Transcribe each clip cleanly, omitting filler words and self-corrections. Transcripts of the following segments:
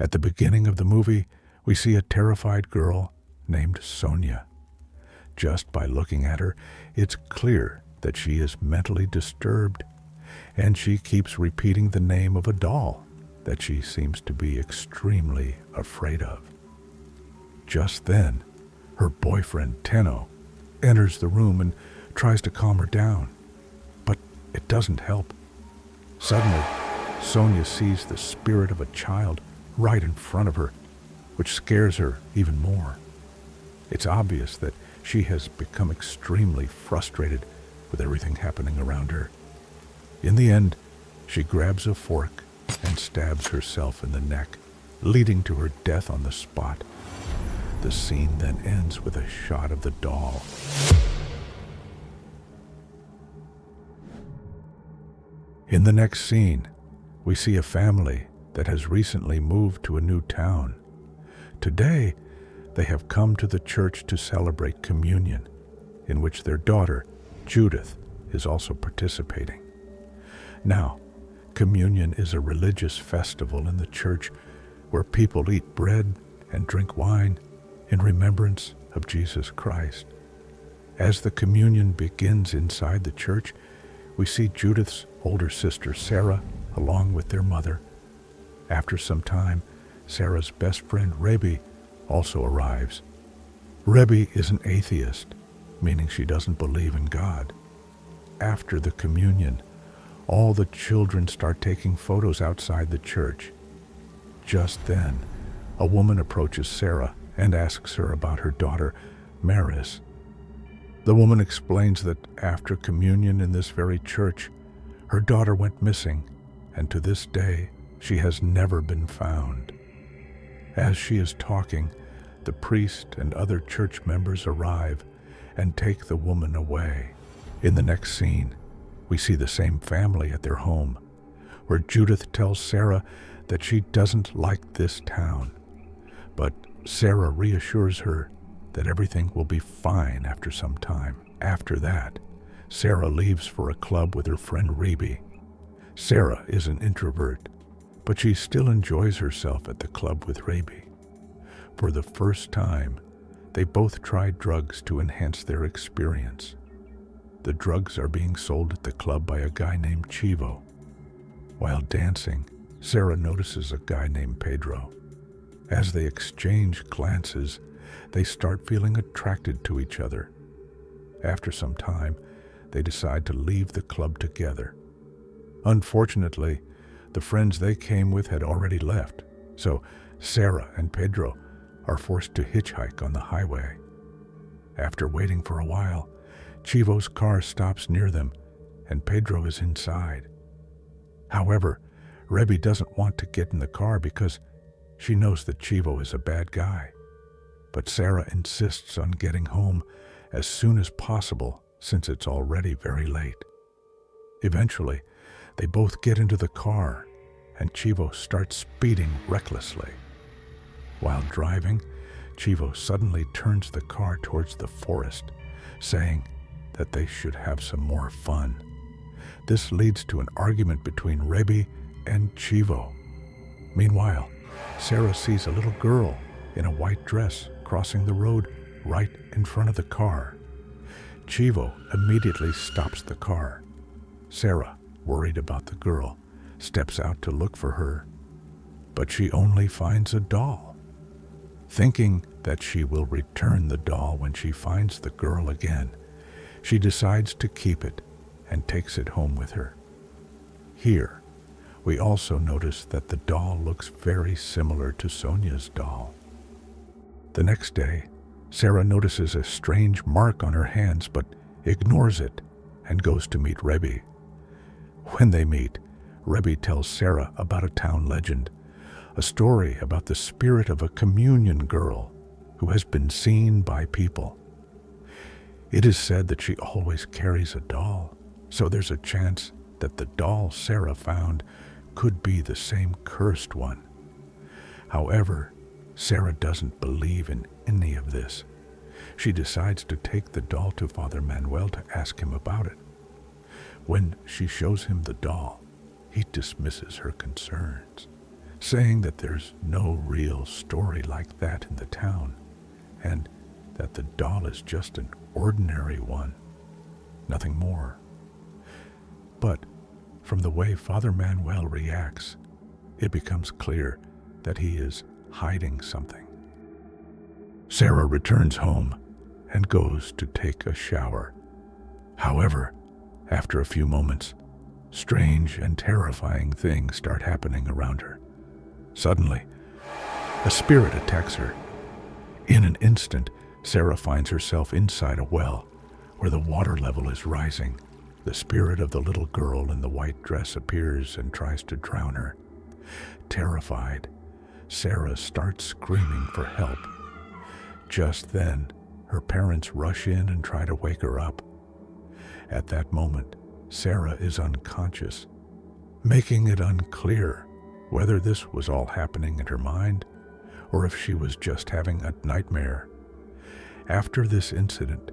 At the beginning of the movie, we see a terrified girl named Sonia. Just by looking at her, it's clear that she is mentally disturbed, and she keeps repeating the name of a doll that she seems to be extremely afraid of. Just then, her boyfriend, Tenno, enters the room and tries to calm her down, but it doesn't help. Suddenly, Sonia sees the spirit of a child right in front of her, which scares her even more. It's obvious that she has become extremely frustrated with everything happening around her. In the end, she grabs a fork and stabs herself in the neck, leading to her death on the spot. The scene then ends with a shot of the doll. In the next scene, we see a family that has recently moved to a new town. Today, they have come to the church to celebrate communion, in which their daughter, Judith, is also participating. Now, communion is a religious festival in the church where people eat bread and drink wine in remembrance of Jesus Christ. As the communion begins inside the church, we see Judith's older sister, Sarah, along with their mother. After some time, Sarah's best friend, Rebbe, also arrives. Rebbe is an atheist, meaning she doesn't believe in God. After the communion, all the children start taking photos outside the church. Just then, a woman approaches Sarah and asks her about her daughter, Maris. The woman explains that after communion in this very church, her daughter went missing, and to this day, she has never been found. As she is talking, the priest and other church members arrive and take the woman away. In the next scene, we see the same family at their home, where Judith tells Sarah that she doesn't like this town. But Sarah reassures her that everything will be fine after some time. After that, Sarah leaves for a club with her friend Rebbe. Sarah is an introvert, but she still enjoys herself at the club with Rebbe. For the first time, they both tried drugs to enhance their experience. The drugs are being sold at the club by a guy named Chivo. While dancing, Sarah notices a guy named Pedro. As they exchange glances, they start feeling attracted to each other. After some time, they decide to leave the club together. Unfortunately, the friends they came with had already left, so Sarah and Pedro are forced to hitchhike on the highway. After waiting for a while, Chivo's car stops near them, and Pedro is inside. However, Rebbe doesn't want to get in the car because she knows that Chivo is a bad guy. But Sarah insists on getting home as soon as possible since it's already very late. Eventually, they both get into the car, and Chivo starts speeding recklessly. While driving, Chivo suddenly turns the car towards the forest, saying that they should have some more fun. This leads to an argument between Rebbe and Chivo. Meanwhile, Sarah sees a little girl in a white dress crossing the road right in front of the car. Chivo immediately stops the car. Sarah, worried about the girl, steps out to look for her, but she only finds a doll. Thinking that she will return the doll when she finds the girl again, she decides to keep it and takes it home with her. Here, we also notice that the doll looks very similar to Sonia's doll. The next day, Sarah notices a strange mark on her hands but ignores it and goes to meet Rebbe. When they meet, Rebbe tells Sarah about a town legend, a story about the spirit of a communion girl who has been seen by people. It is said that she always carries a doll, so there's a chance that the doll Sarah found could be the same cursed one. However, Sarah doesn't believe in any of this. She decides to take the doll to Father Manuel to ask him about it. When she shows him the doll, he dismisses her concerns, saying that there's no real story like that in the town, and that the doll is just an ordinary one, nothing more. But from the way Father Manuel reacts, it becomes clear that he is hiding something. Sarah returns home and goes to take a shower. However, after a few moments, strange and terrifying things start happening around her. Suddenly, a spirit attacks her. In an instant, Sarah finds herself inside a well where the water level is rising. The spirit of the little girl in the white dress appears and tries to drown her. Terrified, Sarah starts screaming for help. Just then, her parents rush in and try to wake her up. At that moment, Sarah is unconscious, making it unclear whether this was all happening in her mind or if she was just having a nightmare. After this incident,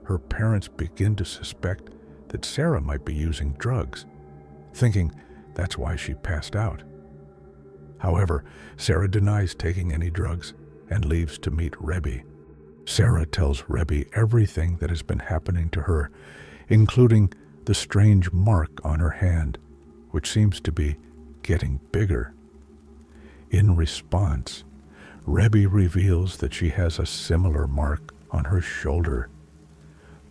her parents begin to suspect that Sarah might be using drugs, thinking that's why she passed out. However, Sarah denies taking any drugs and leaves to meet Rebbe. Sarah tells Rebbe everything that has been happening to her, including the strange mark on her hand, which seems to be getting bigger. In response, Rebbe reveals that she has a similar mark on her shoulder.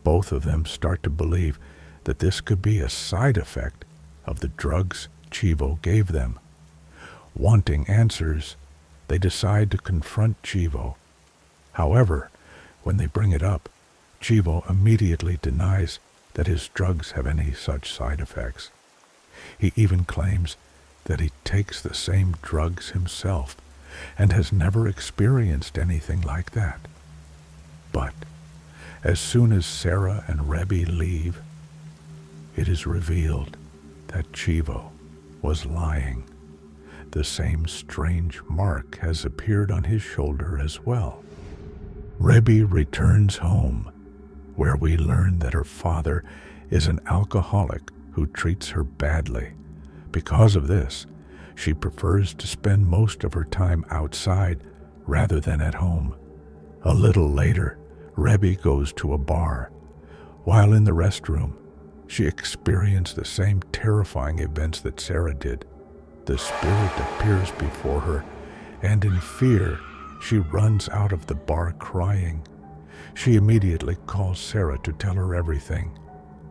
Both of them start to believe that this could be a side effect of the drugs Chivo gave them. Wanting answers, they decide to confront Chivo. However, when they bring it up, Chivo immediately denies that his drugs have any such side effects. He even claims that he takes the same drugs himself and has never experienced anything like that. But as soon as Sarah and Rebbe leave, it is revealed that Chivo was lying. The same strange mark has appeared on his shoulder as well. Rebbe returns home, where we learn that her father is an alcoholic who treats her badly. Because of this, she prefers to spend most of her time outside rather than at home. A little later, Rebbe goes to a bar. While in the restroom, she experienced the same terrifying events that Sarah did. The spirit appears before her, and in fear, she runs out of the bar crying. She immediately calls Sarah to tell her everything.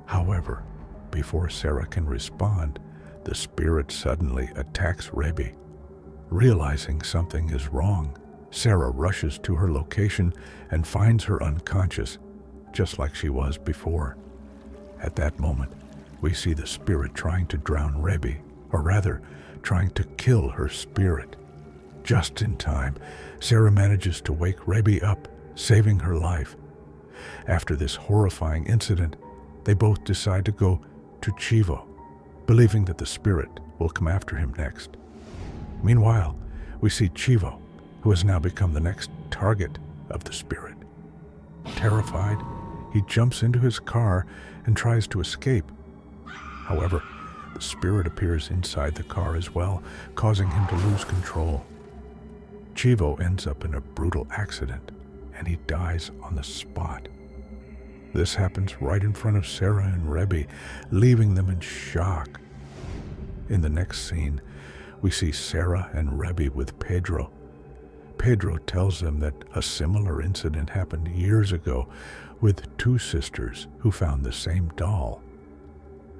However, before Sarah can respond, the spirit suddenly attacks Rebbe. Realizing something is wrong, Sarah rushes to her location and finds her unconscious, just like she was before. At that moment, we see the spirit trying to drown Rebbe, or rather, trying to kill her spirit. Just in time, Sarah manages to wake Rebbe up, saving her life. After this horrifying incident, they both decide to go to Chivo, believing that the spirit will come after him next. Meanwhile, we see Chivo, who has now become the next target of the spirit. Terrified, he jumps into his car and tries to escape. However, the spirit appears inside the car as well, causing him to lose control. Chivo ends up in a brutal accident, and he dies on the spot. This happens right in front of Sarah and Rebbe, leaving them in shock. In the next scene, we see Sarah and Rebbe with Pedro. Pedro tells them that a similar incident happened years ago with two sisters who found the same doll.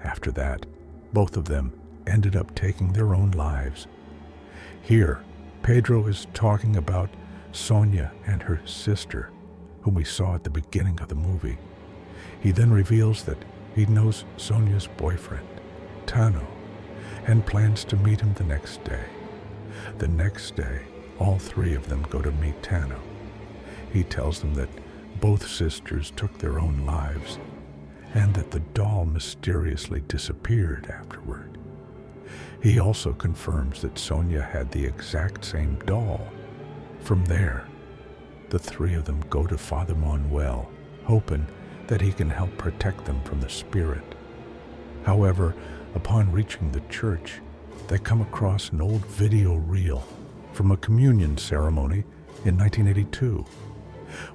After that, both of them ended up taking their own lives. Here, Pedro is talking about Sonia and her sister, whom we saw at the beginning of the movie. He then reveals that he knows Sonia's boyfriend, Tano, and plans to meet him the next day. The next day, all three of them go to meet Tano. He tells them that both sisters took their own lives, and that the doll mysteriously disappeared afterward. He also confirms that Sonia had the exact same doll. From there, the three of them go to Father Manuel, hoping that he can help protect them from the spirit. However, upon reaching the church, they come across an old video reel from a communion ceremony in 1982.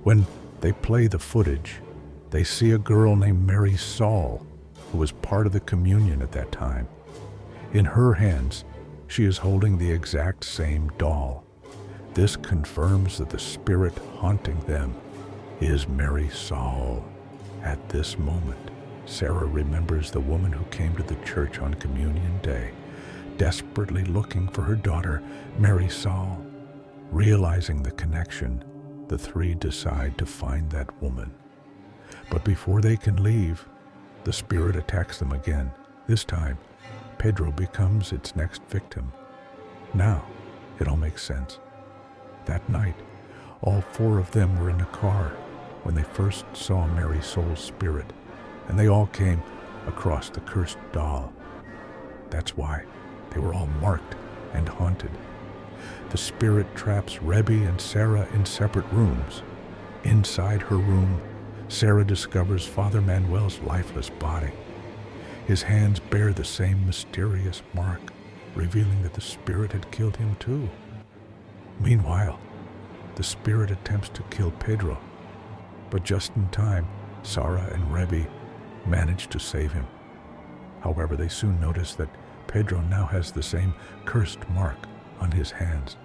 When they play the footage, they see a girl named Mary Saul, who was part of the communion at that time. In her hands, she is holding the exact same doll. This confirms that the spirit haunting them is Mary Saul. At this moment, Sarah remembers the woman who came to the church on Communion Day, desperately looking for her daughter, Mary Saul. Realizing the connection, the three decide to find that woman. But before they can leave, the spirit attacks them again. This time, Pedro becomes its next victim. Now, it all makes sense. That night, all four of them were in a car when they first saw Mary Saul's spirit, and they all came across the cursed doll. That's why they were all marked and haunted. The spirit traps Rebbe and Sarah in separate rooms. Inside her room, Sarah discovers Father Manuel's lifeless body. His hands bear the same mysterious mark, revealing that the spirit had killed him too. Meanwhile, the spirit attempts to kill Pedro, but just in time, Sarah and Rebbe manage to save him. However, they soon notice that Pedro now has the same cursed mark on his hands.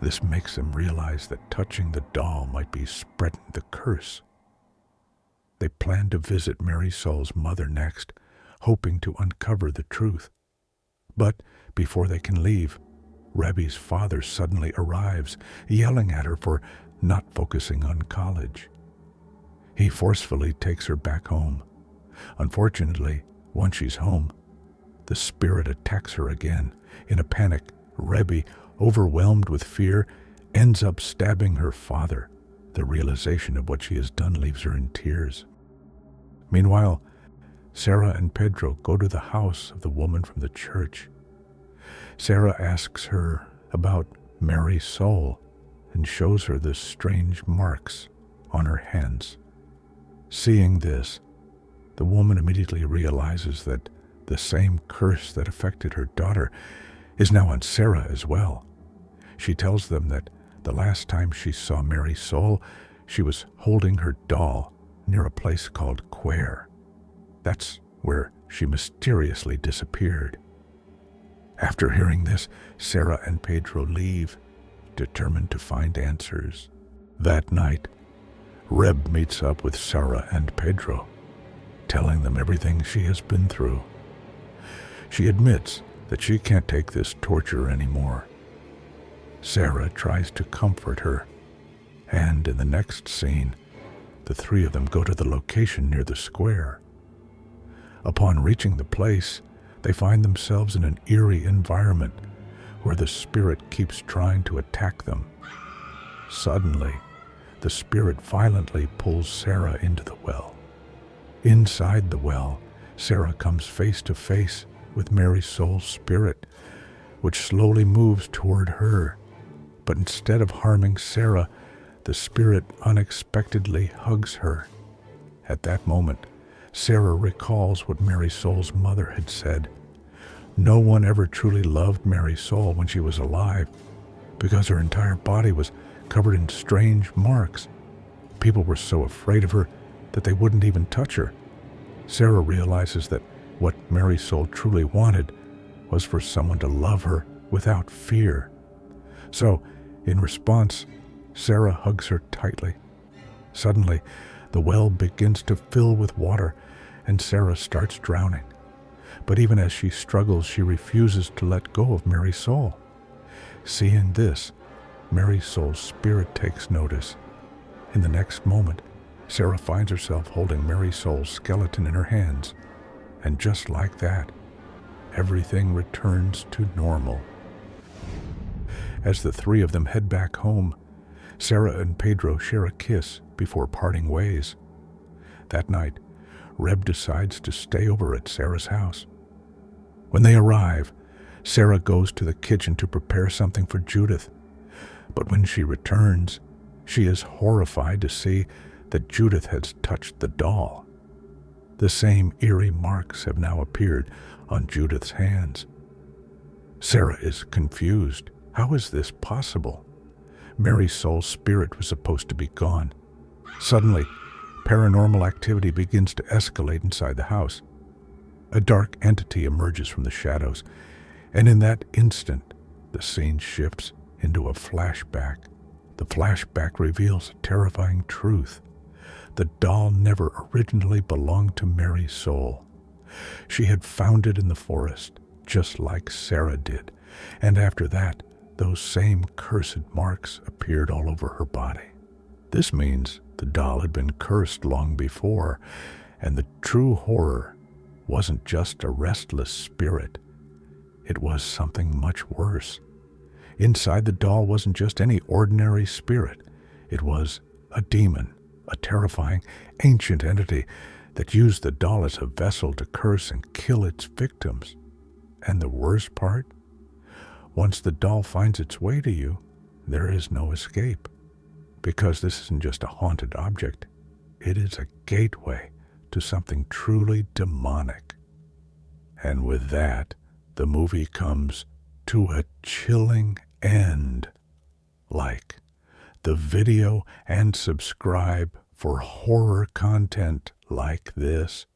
This makes them realize that touching the doll might be spreading the curse. They plan to visit Mary Saul's mother next, hoping to uncover the truth. But before they can leave, Rebbe's father suddenly arrives, yelling at her for not focusing on college. He forcefully takes her back home. Unfortunately, once she's home, the spirit attacks her again. In a panic, Rebbe, overwhelmed with fear, ends up stabbing her father. The realization of what she has done leaves her in tears. Meanwhile, Sarah and Pedro go to the house of the woman from the church. Sarah asks her about Mary Saul and shows her the strange marks on her hands. Seeing this, the woman immediately realizes that the same curse that affected her daughter is now on Sarah as well. She tells them that the last time she saw Mary Saul, she was holding her doll near a place called Quare. That's where she mysteriously disappeared. After hearing this, Sarah and Pedro leave, determined to find answers. That night, Reb meets up with Sarah and Pedro, telling them everything she has been through. She admits that she can't take this torture anymore. Sarah tries to comfort her, and in the next scene, the three of them go to the location near the square. Upon reaching the place, they find themselves in an eerie environment where the spirit keeps trying to attack them. Suddenly, the spirit violently pulls Sarah into the well. Inside the well, Sarah comes face to face with Mary Saul's spirit, which slowly moves toward her. But instead of harming Sarah, the spirit unexpectedly hugs her. At that moment, Sarah recalls what Mary Saul's mother had said. No one ever truly loved Mary Saul when she was alive, because her entire body was covered in strange marks. People were so afraid of her that they wouldn't even touch her. Sarah realizes that what Mary Saul truly wanted was for someone to love her without fear. So, in response, Sarah hugs her tightly. Suddenly, the well begins to fill with water, and Sarah starts drowning. But even as she struggles, she refuses to let go of Mary Saul. Seeing this, Mary Saul's spirit takes notice. In the next moment, Sarah finds herself holding Mary Saul's skeleton in her hands. And just like that, everything returns to normal. As the three of them head back home, Sarah and Pedro share a kiss before parting ways. That night, Reb decides to stay over at Sarah's house. When they arrive, Sarah goes to the kitchen to prepare something for Judith. But when she returns, she is horrified to see that Judith has touched the doll. The same eerie marks have now appeared on Judith's hands. Sarah is confused. How is this possible? Mary's soul's spirit was supposed to be gone. Suddenly, paranormal activity begins to escalate inside the house. A dark entity emerges from the shadows, and in that instant, the scene shifts into a flashback. The flashback reveals a terrifying truth. The doll never originally belonged to Mary's soul. She had found it in the forest, just like Sarah did, and after that, those same cursed marks appeared all over her body. This means the doll had been cursed long before, and the true horror wasn't just a restless spirit. It was something much worse. Inside the doll wasn't just any ordinary spirit. It was a demon, a terrifying, ancient entity that used the doll as a vessel to curse and kill its victims. And the worst part? Once the doll finds its way to you, there is no escape. Because this isn't just a haunted object, it is a gateway to something truly demonic. And with that, the movie comes to a chilling end. Like the video and subscribe for horror content like this.